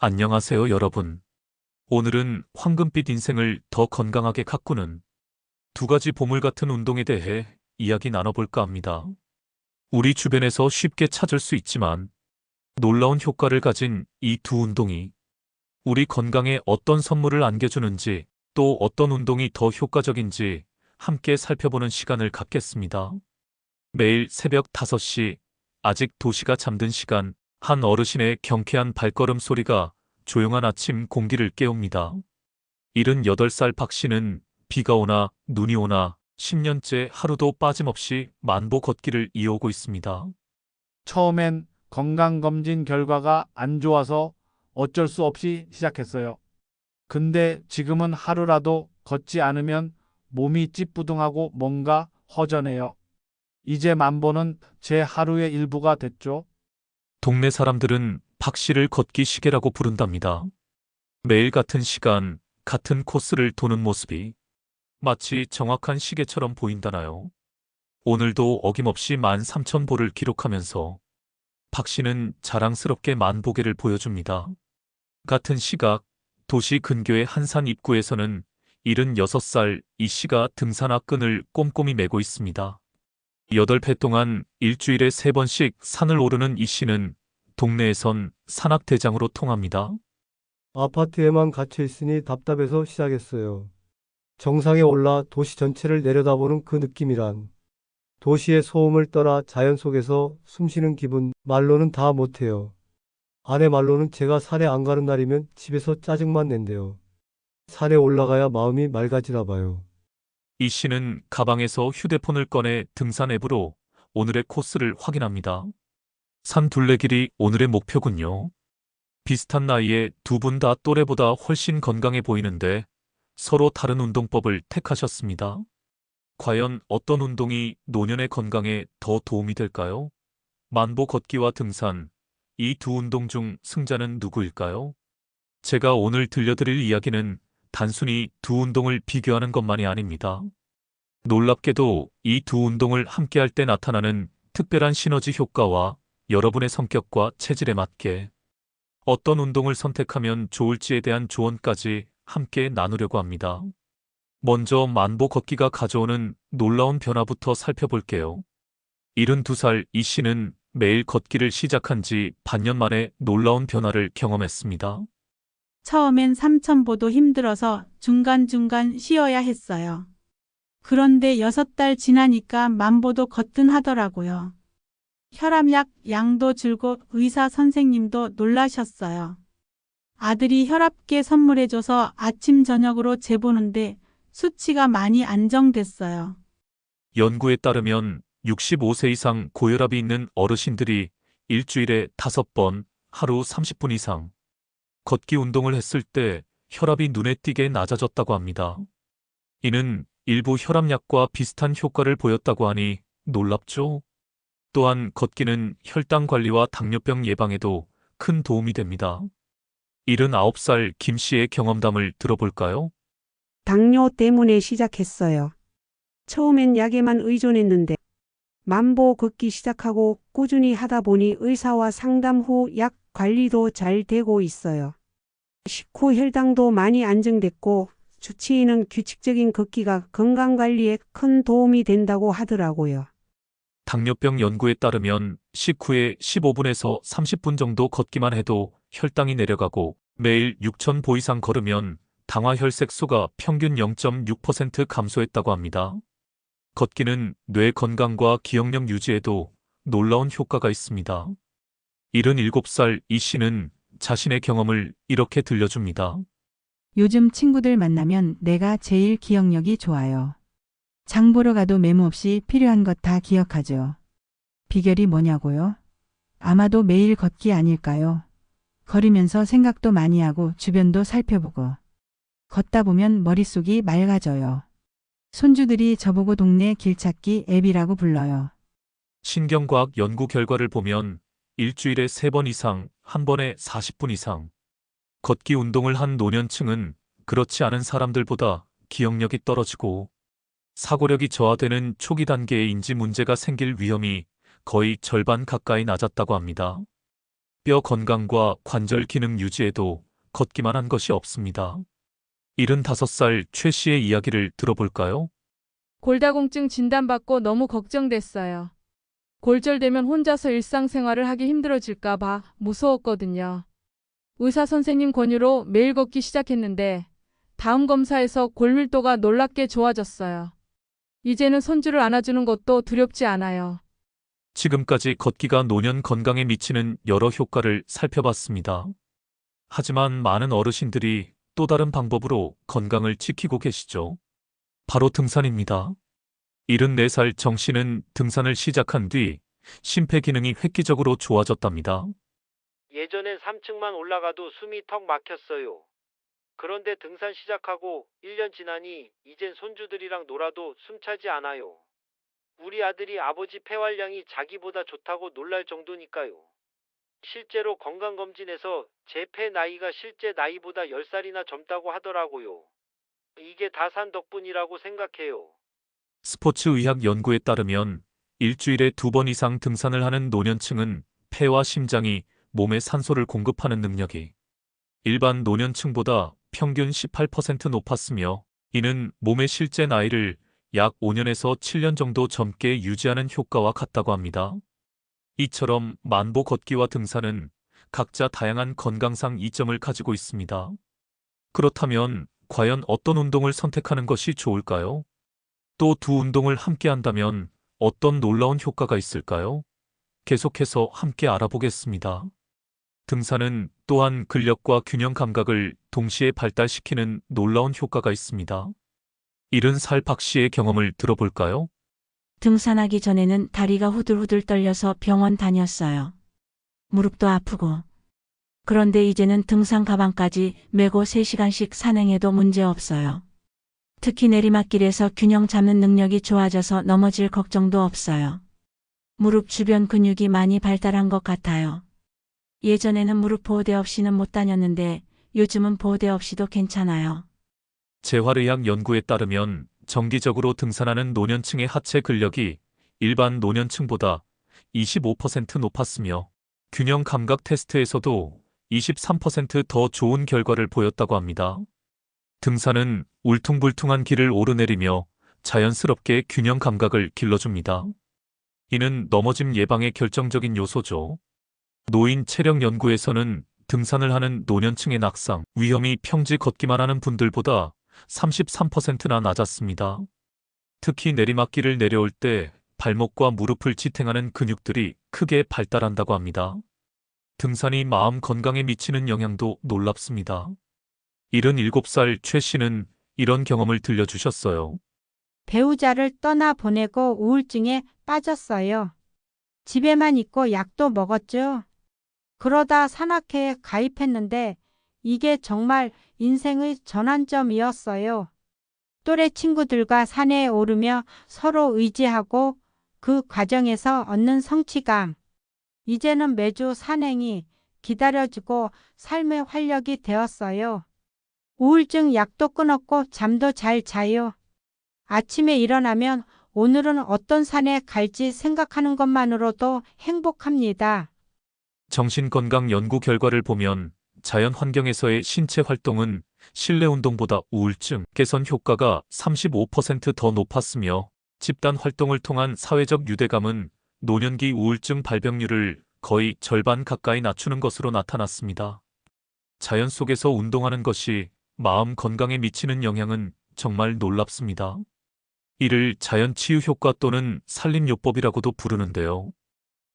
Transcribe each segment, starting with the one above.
안녕하세요, 여러분. 오늘은 황금빛 인생을 더 건강하게 가꾸는 두 가지 보물 같은 운동에 대해 이야기 나눠볼까 합니다. 우리 주변에서 쉽게 찾을 수 있지만 놀라운 효과를 가진 이 두 운동이 우리 건강에 어떤 선물을 안겨주는지, 또 어떤 운동이 더 효과적인지 함께 살펴보는 시간을 갖겠습니다. 매일 새벽 5시, 아직 도시가 잠든 시간, 한 어르신의 경쾌한 발걸음 소리가 조용한 아침 공기를 깨웁니다. 78살 박 씨는 비가 오나 눈이 오나 10년째 하루도 빠짐없이 만보 걷기를 이어오고 있습니다. 처음엔 건강검진 결과가 안 좋아서 어쩔 수 없이 시작했어요. 근데 지금은 하루라도 걷지 않으면 몸이 찌뿌둥하고 뭔가 허전해요. 이제 만보는 제 하루의 일부가 됐죠. 동네 사람들은 박 씨를 걷기 시계라고 부른답니다. 매일 같은 시간, 같은 코스를 도는 모습이 마치 정확한 시계처럼 보인다나요? 오늘도 어김없이 13,000보를 기록하면서 박 씨는 자랑스럽게 만보계를 보여줍니다. 같은 시각, 도시 근교의 한산 입구에서는 76살 이 씨가 등산화 끈을 꼼꼼히 매고 있습니다. 8배 동안 일주일에 3번씩 산을 오르는 이 씨는 동네에선 산악대장으로 통합니다. 아파트에만 갇혀 있으니 답답해서 시작했어요. 정상에 올라 도시 전체를 내려다보는 그 느낌이란. 도시의 소음을 떠나 자연 속에서 숨쉬는 기분, 말로는 다 못해요. 아내 말로는 제가 산에 안 가는 날이면 집에서 짜증만 낸대요. 산에 올라가야 마음이 맑아지나 봐요. 이 씨는 가방에서 휴대폰을 꺼내 등산 앱으로 오늘의 코스를 확인합니다. 산 둘레길이 오늘의 목표군요. 비슷한 나이에 두 분 다 또래보다 훨씬 건강해 보이는데 서로 다른 운동법을 택하셨습니다. 과연 어떤 운동이 노년의 건강에 더 도움이 될까요? 만보 걷기와 등산, 이 두 운동 중 승자는 누구일까요? 제가 오늘 들려드릴 이야기는 단순히 두 운동을 비교하는 것만이 아닙니다. 놀랍게도 이 두 운동을 함께할 때 나타나는 특별한 시너지 효과와 여러분의 성격과 체질에 맞게 어떤 운동을 선택하면 좋을지에 대한 조언까지 함께 나누려고 합니다. 먼저 만보 걷기가 가져오는 놀라운 변화부터 살펴볼게요. 72살 이 씨는 매일 걷기를 시작한 지 반년 만에 놀라운 변화를 경험했습니다. 처음엔 3,000보도 힘들어서 중간중간 쉬어야 했어요. 그런데 6달 지나니까 만보도 거뜬 하더라고요. 혈압약 양도 줄고 의사 선생님도 놀라셨어요. 아들이 혈압계 선물해줘서 아침 저녁으로 재보는데 수치가 많이 안정됐어요. 연구에 따르면 65세 이상 고혈압이 있는 어르신들이 일주일에 5번, 하루 30분 이상 걷기 운동을 했을 때 혈압이 눈에 띄게 낮아졌다고 합니다. 이는 일부 혈압약과 비슷한 효과를 보였다고 하니 놀랍죠? 또한 걷기는 혈당 관리와 당뇨병 예방에도 큰 도움이 됩니다. 79살 김 씨의 경험담을 들어볼까요? 당뇨 때문에 시작했어요. 처음엔 약에만 의존했는데 만보 걷기 시작하고 꾸준히 하다 보니 의사와 상담 후 약 관리도 잘 되고 있어요. 식후 혈당도 많이 안정됐고 주치의는 규칙적인 걷기가 건강관리에 큰 도움이 된다고 하더라고요. 당뇨병 연구에 따르면 식후에 15분에서 30분 정도 걷기만 해도 혈당이 내려가고 매일 6,000보 이상 걸으면 당화혈색소가 평균 0.6% 감소했다고 합니다. 걷기는 뇌 건강과 기억력 유지에도 놀라운 효과가 있습니다. 77살 이 씨는 자신의 경험을 이렇게 들려줍니다. 요즘 친구들 만나면 내가 제일 기억력이 좋아요. 장 보러 가도 메모 없이 필요한 것 다 기억하죠. 비결이 뭐냐고요? 아마도 매일 걷기 아닐까요? 걸으면서 생각도 많이 하고 주변도 살펴보고 걷다 보면 머릿속이 맑아져요. 손주들이 저보고 동네 길찾기 앱이라고 불러요. 신경과학 연구 결과를 보면 일주일에 3번 이상, 한 번에 40분 이상 걷기 운동을 한 노년층은 그렇지 않은 사람들보다 기억력이 떨어지고 사고력이 저하되는 초기 단계의 인지 문제가 생길 위험이 거의 절반 가까이 낮았다고 합니다. 뼈 건강과 관절 기능 유지에도 걷기만 한 것이 없습니다. 75살 최 씨의 이야기를 들어볼까요? 골다공증 진단받고 너무 걱정됐어요. 골절되면 혼자서 일상생활을 하기 힘들어질까 봐 무서웠거든요. 의사 선생님 권유로 매일 걷기 시작했는데 다음 검사에서 골밀도가 놀랍게 좋아졌어요. 이제는 손주를 안아주는 것도 두렵지 않아요. 지금까지 걷기가 노년 건강에 미치는 여러 효과를 살펴봤습니다. 하지만 많은 어르신들이 또 다른 방법으로 건강을 지키고 계시죠. 바로 등산입니다. 74살 정 씨는 등산을 시작한 뒤 심폐기능이 획기적으로 좋아졌답니다. 예전엔 3층만 올라가도 숨이 턱 막혔어요. 그런데 등산 시작하고 1년 지나니 이젠 손주들이랑 놀아도 숨차지 않아요. 우리 아들이 아버지 폐활량이 자기보다 좋다고 놀랄 정도니까요. 실제로 건강검진에서 제 폐 나이가 실제 나이보다 10살이나 젊다고 하더라고요. 이게 다 산 덕분이라고 생각해요. 스포츠의학 연구에 따르면 일주일에 2번 이상 등산을 하는 노년층은 폐와 심장이 몸에 산소를 공급하는 능력이 일반 노년층보다 평균 18% 높았으며, 이는 몸의 실제 나이를 약 5년에서 7년 정도 젊게 유지하는 효과와 같다고 합니다. 이처럼 만보 걷기와 등산은 각자 다양한 건강상 이점을 가지고 있습니다. 그렇다면 과연 어떤 운동을 선택하는 것이 좋을까요? 또 두 운동을 함께 한다면 어떤 놀라운 효과가 있을까요? 계속해서 함께 알아보겠습니다. 등산은 또한 근력과 균형 감각을 동시에 발달시키는 놀라운 효과가 있습니다. 70살 박 씨의 경험을 들어볼까요? 등산하기 전에는 다리가 후들후들 떨려서 병원 다녔어요. 무릎도 아프고. 그런데 이제는 등산 가방까지 메고 3시간씩 산행해도 문제 없어요. 특히 내리막길에서 균형 잡는 능력이 좋아져서 넘어질 걱정도 없어요. 무릎 주변 근육이 많이 발달한 것 같아요. 예전에는 무릎 보호대 없이는 못 다녔는데 요즘은 보호대 없이도 괜찮아요. 재활의학 연구에 따르면 정기적으로 등산하는 노년층의 하체 근력이 일반 노년층보다 25% 높았으며, 균형 감각 테스트에서도 23% 좋은 결과를 보였다고 합니다. 등산은 울퉁불퉁한 길을 오르내리며 자연스럽게 균형 감각을 길러줍니다. 이는 넘어짐 예방의 결정적인 요소죠. 노인 체력 연구에서는 등산을 하는 노년층의 낙상 위험이 평지 걷기만 하는 분들보다 33%나 낮았습니다. 특히 내리막길을 내려올 때 발목과 무릎을 지탱하는 근육들이 크게 발달한다고 합니다. 등산이 마음 건강에 미치는 영향도 놀랍습니다. 77살 최 씨는 이런 경험을 들려주셨어요. 배우자를 떠나 보내고 우울증에 빠졌어요. 집에만 있고 약도 먹었죠. 그러다 산악회에 가입했는데 이게 정말 인생의 전환점이었어요. 또래 친구들과 산에 오르며 서로 의지하고 그 과정에서 얻는 성취감. 이제는 매주 산행이 기다려지고 삶의 활력이 되었어요. 우울증 약도 끊었고 잠도 잘 자요. 아침에 일어나면 오늘은 어떤 산에 갈지 생각하는 것만으로도 행복합니다. 정신건강 연구 결과를 보면 자연 환경에서의 신체 활동은 실내 운동보다 우울증 개선 효과가 35% 더 높았으며, 집단 활동을 통한 사회적 유대감은 노년기 우울증 발병률을 거의 절반 가까이 낮추는 것으로 나타났습니다. 자연 속에서 운동하는 것이 마음 건강에 미치는 영향은 정말 놀랍습니다. 이를 자연 치유 효과 또는 산림요법이라고도 부르는데요.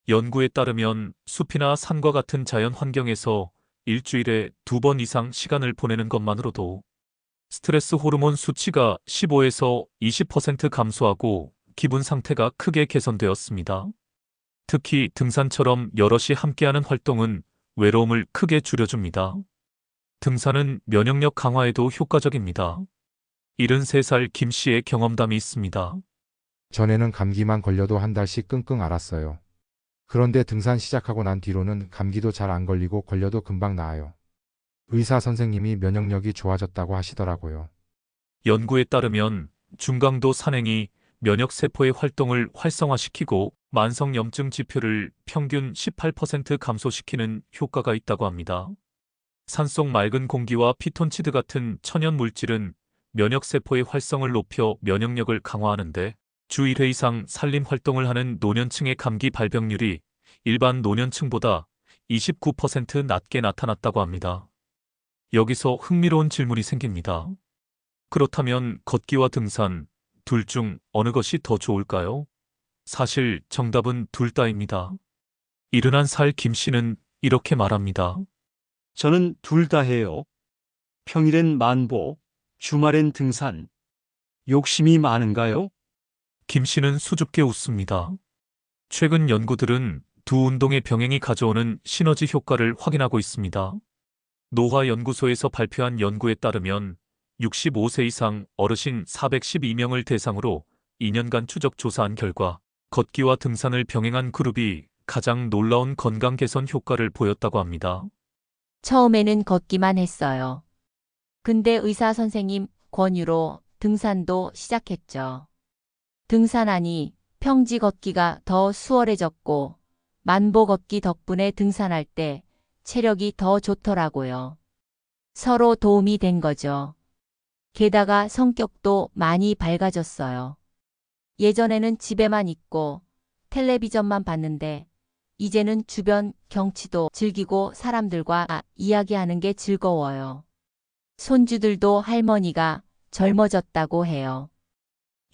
연구에 따르면 숲이나 산과 같은 자연 환경에서 일주일에 2번 이상 시간을 보내는 것만으로도 스트레스 호르몬 수치가 15에서 20% 감소하고 기분 상태가 크게 개선되었습니다. 특히 등산처럼 여럿이 함께하는 활동은 외로움을 크게 줄여줍니다. 등산은 면역력 강화에도 효과적입니다. 73살 김 씨의 경험담이 있습니다. 전에는 감기만 걸려도 한 달씩 끙끙 앓았어요. 그런데 등산 시작하고 난 뒤로는 감기도 잘 안 걸리고 걸려도 금방 나아요. 의사 선생님이 면역력이 좋아졌다고 하시더라고요. 연구에 따르면 중강도 산행이 면역세포의 활동을 활성화시키고 만성염증 지표를 평균 18% 감소시키는 효과가 있다고 합니다. 산속 맑은 공기와 피톤치드 같은 천연 물질은 면역세포의 활성을 높여 면역력을 강화하는데 주 1회 이상 산림 활동을 하는 노년층의 감기 발병률이 일반 노년층보다 29% 낮게 나타났다고 합니다. 여기서 흥미로운 질문이 생깁니다. 그렇다면 걷기와 등산, 둘 중 어느 것이 더 좋을까요? 사실 정답은 둘 다입니다. 71살 김 씨는 이렇게 말합니다. 저는 둘 다 해요. 평일엔 만보, 주말엔 등산. 욕심이 많은가요? 김 씨는 수줍게 웃습니다. 최근 연구들은 두 운동의 병행이 가져오는 시너지 효과를 확인하고 있습니다. 노화연구소에서 발표한 연구에 따르면 65세 이상 어르신 412명을 대상으로 2년간 추적 조사한 결과 걷기와 등산을 병행한 그룹이 가장 놀라운 건강 개선 효과를 보였다고 합니다. 처음에는 걷기만 했어요. 근데 의사 선생님 권유로 등산도 시작했죠. 등산하니 평지 걷기가 더 수월해졌고 만보 걷기 덕분에 등산할 때 체력이 더 좋더라고요. 서로 도움이 된 거죠. 게다가 성격도 많이 밝아졌어요. 예전에는 집에만 있고 텔레비전만 봤는데 이제는 주변 경치도 즐기고 사람들과 이야기하는 게 즐거워요. 손주들도 할머니가 젊어졌다고 해요.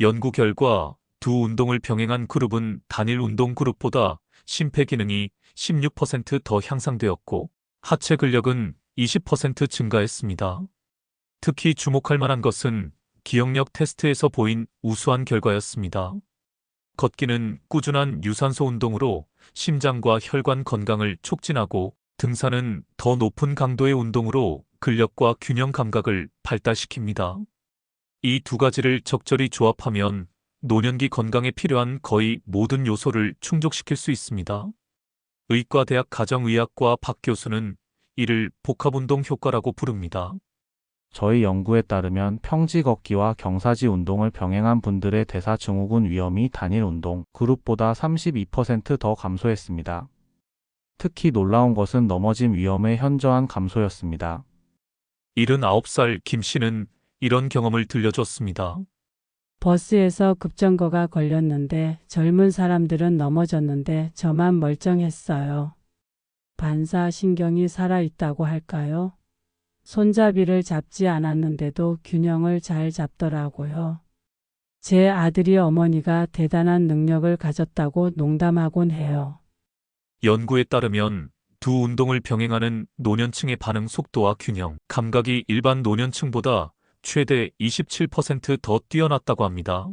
연구 결과 두 운동을 병행한 그룹은 단일 운동 그룹보다 심폐기능이 16% 더 향상되었고 하체 근력은 20% 증가했습니다. 특히 주목할 만한 것은 기억력 테스트에서 보인 우수한 결과였습니다. 걷기는 꾸준한 유산소 운동으로 심장과 혈관 건강을 촉진하고 등산은 더 높은 강도의 운동으로 근력과 균형 감각을 발달시킵니다. 이 두 가지를 적절히 조합하면 노년기 건강에 필요한 거의 모든 요소를 충족시킬 수 있습니다. 의과대학 가정의학과 박 교수는 이를 복합운동 효과라고 부릅니다. 저희 연구에 따르면 평지 걷기와 경사지 운동을 병행한 분들의 대사증후군 위험이 단일 운동 그룹보다 32% 감소했습니다. 특히 놀라운 것은 넘어짐 위험의 현저한 감소였습니다. 79살 김 씨는 이런 경험을 들려줬습니다. 버스에서 급정거가 걸렸는데 젊은 사람들은 넘어졌는데 저만 멀쩡했어요. 반사신경이 살아있다고 할까요? 손잡이를 잡지 않았는데도 균형을 잘 잡더라고요. 제 아들이 어머니가 대단한 능력을 가졌다고 농담하곤 해요. 연구에 따르면 두 운동을 병행하는 노년층의 반응 속도와 균형, 감각이 일반 노년층보다 최대 27% 더 뛰어났다고 합니다.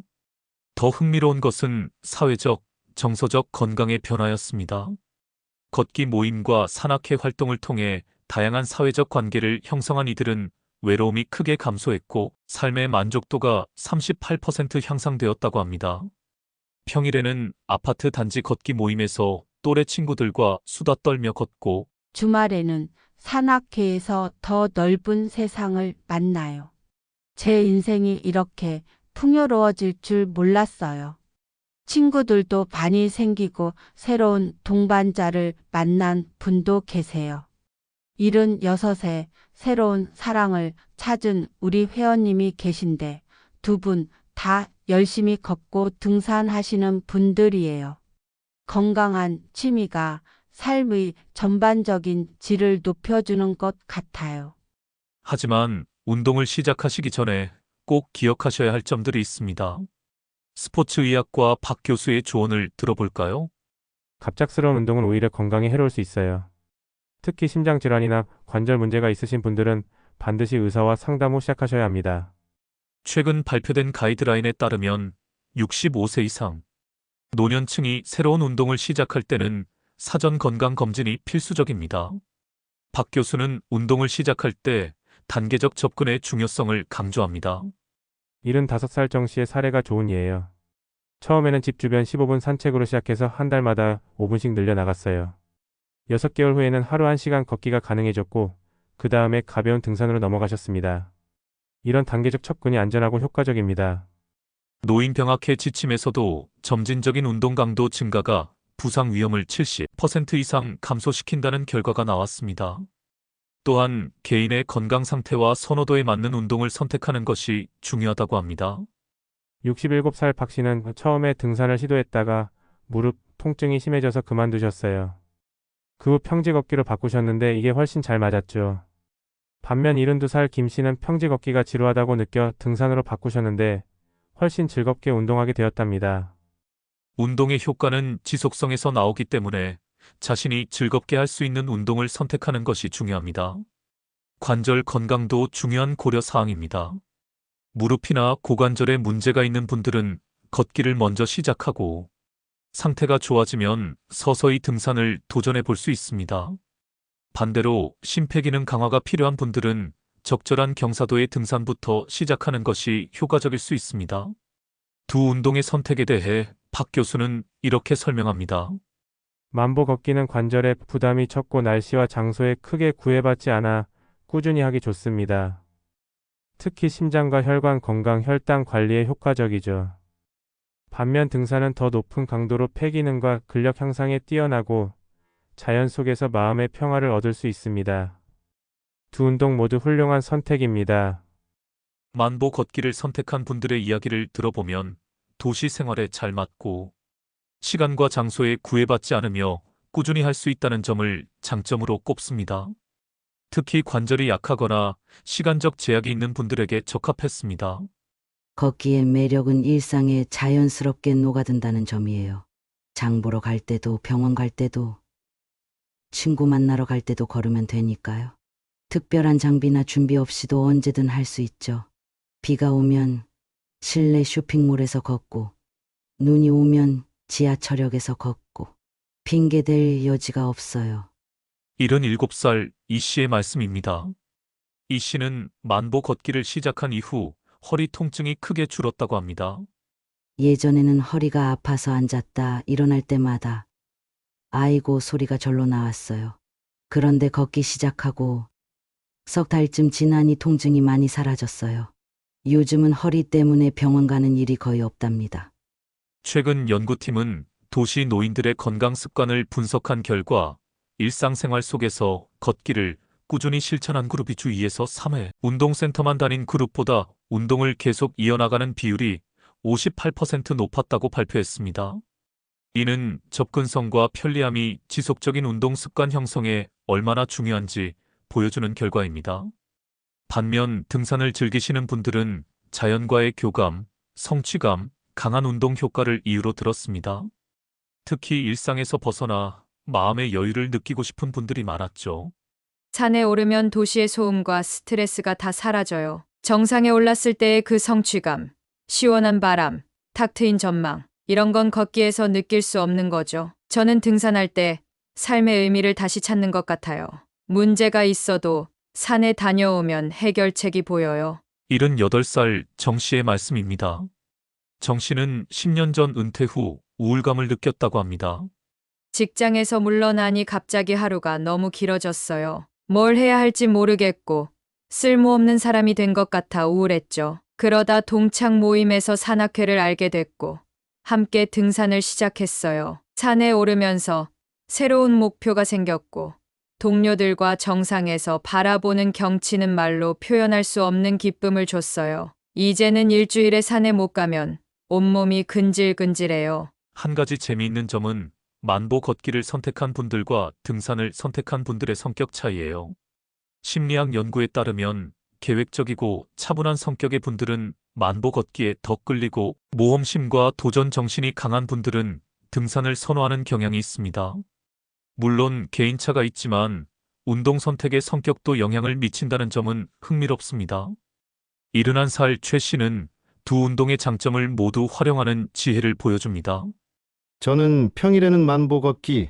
더 흥미로운 것은 사회적, 정서적 건강의 변화였습니다. 걷기 모임과 산악회 활동을 통해 다양한 사회적 관계를 형성한 이들은 외로움이 크게 감소했고 삶의 만족도가 38% 향상되었다고 합니다. 평일에는 아파트 단지 걷기 모임에서 또래 친구들과 수다 떨며 걷고 주말에는 산악회에서 더 넓은 세상을 만나요. 제 인생이 이렇게 풍요로워질 줄 몰랐어요. 친구들도 반이 생기고 새로운 동반자를 만난 분도 계세요. 76에 새로운 사랑을 찾은 우리 회원님이 계신데 두 분 다 열심히 걷고 등산하시는 분들이에요. 건강한 취미가 삶의 전반적인 질을 높여주는 것 같아요. 하지만 운동을 시작하시기 전에 꼭 기억하셔야 할 점들이 있습니다. 스포츠의학과 박 교수의 조언을 들어볼까요? 갑작스러운 운동은 오히려 건강에 해로울 수 있어요. 특히 심장질환이나 관절 문제가 있으신 분들은 반드시 의사와 상담 후 시작하셔야 합니다. 최근 발표된 가이드라인에 따르면 65세 이상 노년층이 새로운 운동을 시작할 때는 사전 건강 검진이 필수적입니다. 박 교수는 운동을 시작할 때 단계적 접근의 중요성을 강조합니다. 75살 정 씨의 사례가 좋은 예예요. 처음에는 집 주변 15분 산책으로 시작해서 한 달마다 5분씩 늘려나갔어요. 6개월 후에는 하루 1시간 걷기가 가능해졌고 그 다음에 가벼운 등산으로 넘어가셨습니다. 이런 단계적 접근이 안전하고 효과적입니다. 노인 병학회 지침에서도 점진적인 운동 강도 증가가 부상 위험을 70% 이상 감소시킨다는 결과가 나왔습니다. 또한 개인의 건강 상태와 선호도에 맞는 운동을 선택하는 것이 중요하다고 합니다. 67살 박 씨는 처음에 등산을 시도했다가 무릎 통증이 심해져서 그만두셨어요. 그 후 평지 걷기로 바꾸셨는데 이게 훨씬 잘 맞았죠. 반면 72살 김 씨는 평지 걷기가 지루하다고 느껴 등산으로 바꾸셨는데 훨씬 즐겁게 운동하게 되었답니다. 운동의 효과는 지속성에서 나오기 때문에 자신이 즐겁게 할 수 있는 운동을 선택하는 것이 중요합니다. 관절 건강도 중요한 고려 사항입니다. 무릎이나 고관절에 문제가 있는 분들은 걷기를 먼저 시작하고 상태가 좋아지면 서서히 등산을 도전해 볼 수 있습니다. 반대로 심폐기능 강화가 필요한 분들은 적절한 경사도의 등산부터 시작하는 것이 효과적일 수 있습니다. 두 운동의 선택에 대해 박 교수는 이렇게 설명합니다. 만보 걷기는 관절에 부담이 적고 날씨와 장소에 크게 구애받지 않아 꾸준히 하기 좋습니다. 특히 심장과 혈관 건강, 혈당 관리에 효과적이죠. 반면 등산은 더 높은 강도로 폐기능과 근력 향상에 뛰어나고 자연 속에서 마음의 평화를 얻을 수 있습니다. 두 운동 모두 훌륭한 선택입니다. 만보 걷기를 선택한 분들의 이야기를 들어보면 도시 생활에 잘 맞고 시간과 장소에 구애받지 않으며 꾸준히 할 수 있다는 점을 장점으로 꼽습니다. 특히 관절이 약하거나 시간적 제약이 있는 분들에게 적합했습니다. 걷기의 매력은 일상에 자연스럽게 녹아든다는 점이에요. 장 보러 갈 때도 병원 갈 때도 친구 만나러 갈 때도 걸으면 되니까요. 특별한 장비나 준비 없이도 언제든 할 수 있죠. 비가 오면 실내 쇼핑몰에서 걷고 눈이 오면 지하철역에서 걷고 핑계댈 여지가 없어요. 77살 이 씨의 말씀입니다. 이 씨는 만보 걷기를 시작한 이후 허리 통증이 크게 줄었다고 합니다. 예전에는 허리가 아파서 앉았다 일어날 때마다 아이고 소리가 절로 나왔어요. 그런데 걷기 시작하고 석 달쯤 지나니 통증이 많이 사라졌어요. 요즘은 허리 때문에 병원 가는 일이 거의 없답니다. 최근 연구팀은 도시 노인들의 건강 습관을 분석한 결과 일상생활 속에서 걷기를 꾸준히 실천한 그룹이 주 2에서 3회 운동센터만 다닌 그룹보다 운동을 계속 이어나가는 비율이 58% 높았다고 발표했습니다. 이는 접근성과 편리함이 지속적인 운동 습관 형성에 얼마나 중요한지 보여주는 결과입니다. 반면 등산을 즐기시는 분들은 자연과의 교감, 성취감, 강한 운동 효과를 이유로 들었습니다. 특히 일상에서 벗어나 마음의 여유를 느끼고 싶은 분들이 많았죠. 산에 오르면 도시의 소음과 스트레스가 다 사라져요. 정상에 올랐을 때의 그 성취감, 시원한 바람, 탁 트인 전망, 이런 건 걷기에서 느낄 수 없는 거죠. 저는 등산할 때 삶의 의미를 다시 찾는 것 같아요. 문제가 있어도 산에 다녀오면 해결책이 보여요. 78살 정 씨의 말씀입니다. 정 씨는 10년 전 은퇴 후 우울감을 느꼈다고 합니다. 직장에서 물러나니 갑자기 하루가 너무 길어졌어요. 뭘 해야 할지 모르겠고 쓸모없는 사람이 된 것 같아 우울했죠. 그러다 동창 모임에서 산악회를 알게 됐고 함께 등산을 시작했어요. 산에 오르면서 새로운 목표가 생겼고 동료들과 정상에서 바라보는 경치는 말로 표현할 수 없는 기쁨을 줬어요. 이제는 일주일에 산에 못 가면 온몸이 근질근질해요. 한 가지 재미있는 점은 만보 걷기를 선택한 분들과 등산을 선택한 분들의 성격 차이예요. 심리학 연구에 따르면 계획적이고 차분한 성격의 분들은 만보 걷기에 더 끌리고 모험심과 도전 정신이 강한 분들은 등산을 선호하는 경향이 있습니다. 물론 개인차가 있지만 운동 선택의 성격도 영향을 미친다는 점은 흥미롭습니다. 71살 최 씨는 두 운동의 장점을 모두 활용하는 지혜를 보여줍니다. 저는 평일에는 만보 걷기,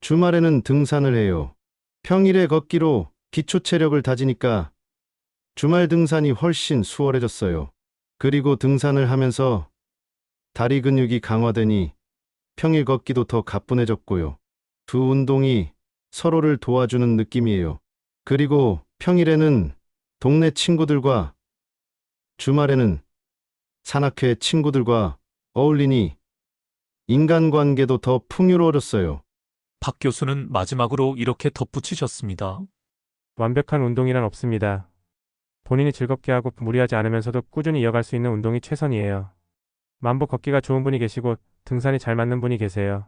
주말에는 등산을 해요. 평일에 걷기로 기초 체력을 다지니까 주말 등산이 훨씬 수월해졌어요. 그리고 등산을 하면서 다리 근육이 강화되니 평일 걷기도 더 가뿐해졌고요. 두 운동이 서로를 도와주는 느낌이에요. 그리고 평일에는 동네 친구들과 주말에는 산악회 친구들과 어울리니 인간관계도 더 풍요로워졌어요. 박 교수는 마지막으로 이렇게 덧붙이셨습니다. 완벽한 운동이란 없습니다. 본인이 즐겁게 하고 무리하지 않으면서도 꾸준히 이어갈 수 있는 운동이 최선이에요. 만보 걷기가 좋은 분이 계시고 등산이 잘 맞는 분이 계세요.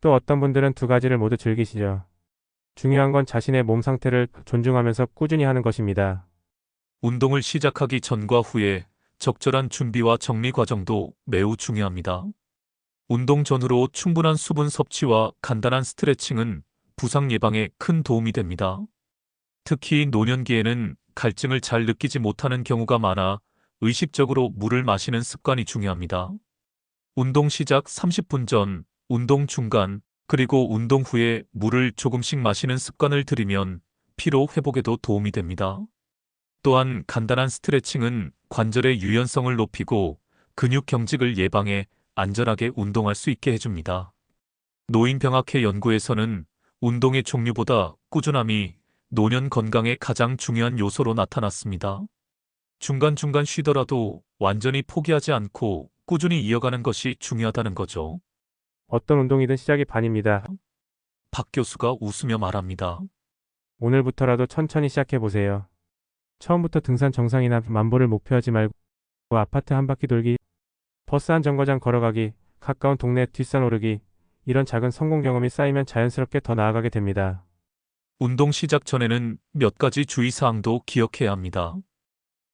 또 어떤 분들은 두 가지를 모두 즐기시죠. 중요한 건 자신의 몸 상태를 존중하면서 꾸준히 하는 것입니다. 운동을 시작하기 전과 후에 적절한 준비와 정리 과정도 매우 중요합니다. 운동 전후로 충분한 수분 섭취와 간단한 스트레칭은 부상 예방에 큰 도움이 됩니다. 특히 노년기에는 갈증을 잘 느끼지 못하는 경우가 많아 의식적으로 물을 마시는 습관이 중요합니다. 운동 시작 30분 전, 운동 중간, 그리고 운동 후에 물을 조금씩 마시는 습관을 들이면 피로 회복에도 도움이 됩니다. 또한 간단한 스트레칭은 관절의 유연성을 높이고 근육 경직을 예방해 안전하게 운동할 수 있게 해줍니다. 노인병학회 연구에서는 운동의 종류보다 꾸준함이 노년 건강의 가장 중요한 요소로 나타났습니다. 중간중간 쉬더라도 완전히 포기하지 않고 꾸준히 이어가는 것이 중요하다는 거죠. 어떤 운동이든 시작이 반입니다. 박 교수가 웃으며 말합니다. 오늘부터라도 천천히 시작해보세요. 처음부터 등산 정상이나 만보를 목표하지 말고 아파트 한 바퀴 돌기, 버스 한 정거장 걸어가기, 가까운 동네 뒷산 오르기, 이런 작은 성공 경험이 쌓이면 자연스럽게 더 나아가게 됩니다. 운동 시작 전에는 몇 가지 주의사항도 기억해야 합니다.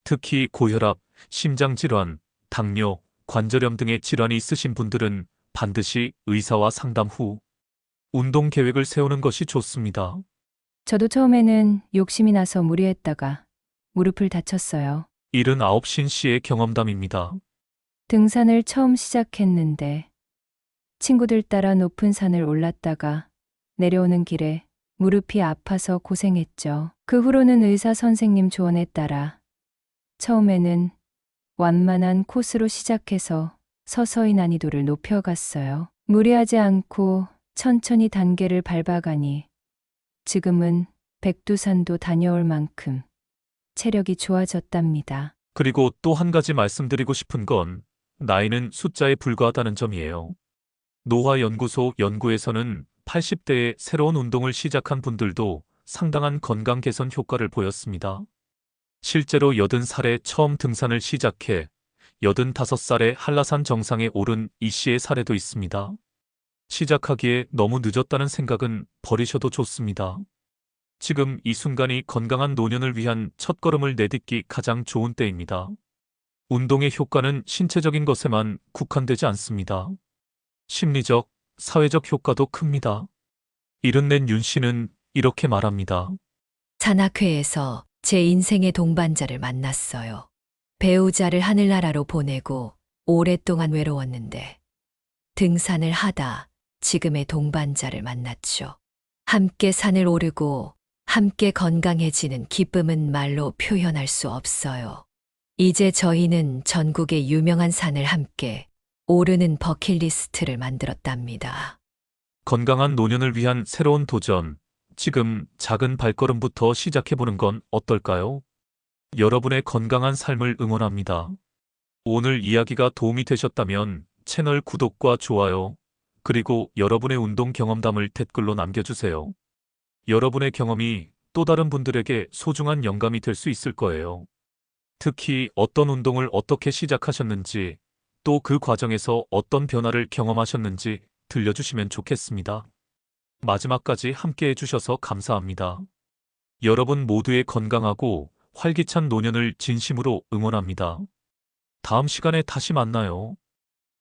특히 고혈압, 심장질환, 당뇨, 관절염 등의 질환이 있으신 분들은 반드시 의사와 상담 후 운동 계획을 세우는 것이 좋습니다. 저도 처음에는 욕심이 나서 무리했다가 무릎을 다쳤어요. 79신 씨의 경험담입니다. 등산을 처음 시작했는데 친구들 따라 높은 산을 올랐다가 내려오는 길에 무릎이 아파서 고생했죠. 그 후로는 의사 선생님 조언에 따라 처음에는 완만한 코스로 시작해서 서서히 난이도를 높여갔어요. 무리하지 않고 천천히 단계를 밟아가니 지금은 백두산도 다녀올 만큼 체력이 좋아졌답니다. 그리고 또 한 가지 말씀드리고 싶은 건 나이는 숫자에 불과하다는 점이에요. 노화연구소 연구에서는 80대에 새로운 운동을 시작한 분들도 상당한 건강 개선 효과를 보였습니다. 실제로 80살에 처음 등산을 시작해 85살에 한라산 정상에 오른 이 씨의 사례도 있습니다. 시작하기에 너무 늦었다는 생각은 버리셔도 좋습니다. 지금 이 순간이 건강한 노년을 위한 첫걸음을 내딛기 가장 좋은 때입니다. 운동의 효과는 신체적인 것에만 국한되지 않습니다. 심리적, 사회적 효과도 큽니다. 이른 낸 윤 씨는 이렇게 말합니다. 산악회에서 제 인생의 동반자를 만났어요. 배우자를 하늘나라로 보내고 오랫동안 외로웠는데 등산을 하다 지금의 동반자를 만났죠. 함께 산을 오르고 함께 건강해지는 기쁨은 말로 표현할 수 없어요. 이제 저희는 전국의 유명한 산을 함께 오르는 버킷리스트를 만들었답니다. 건강한 노년을 위한 새로운 도전, 지금 작은 발걸음부터 시작해보는 건 어떨까요? 여러분의 건강한 삶을 응원합니다. 오늘 이야기가 도움이 되셨다면 채널 구독과 좋아요, 그리고 여러분의 운동 경험담을 댓글로 남겨주세요. 여러분의 경험이 또 다른 분들에게 소중한 영감이 될 수 있을 거예요. 특히 어떤 운동을 어떻게 시작하셨는지, 또 그 과정에서 어떤 변화를 경험하셨는지 들려주시면 좋겠습니다. 마지막까지 함께 해주셔서 감사합니다. 여러분 모두의 건강하고 활기찬 노년을 진심으로 응원합니다. 다음 시간에 다시 만나요.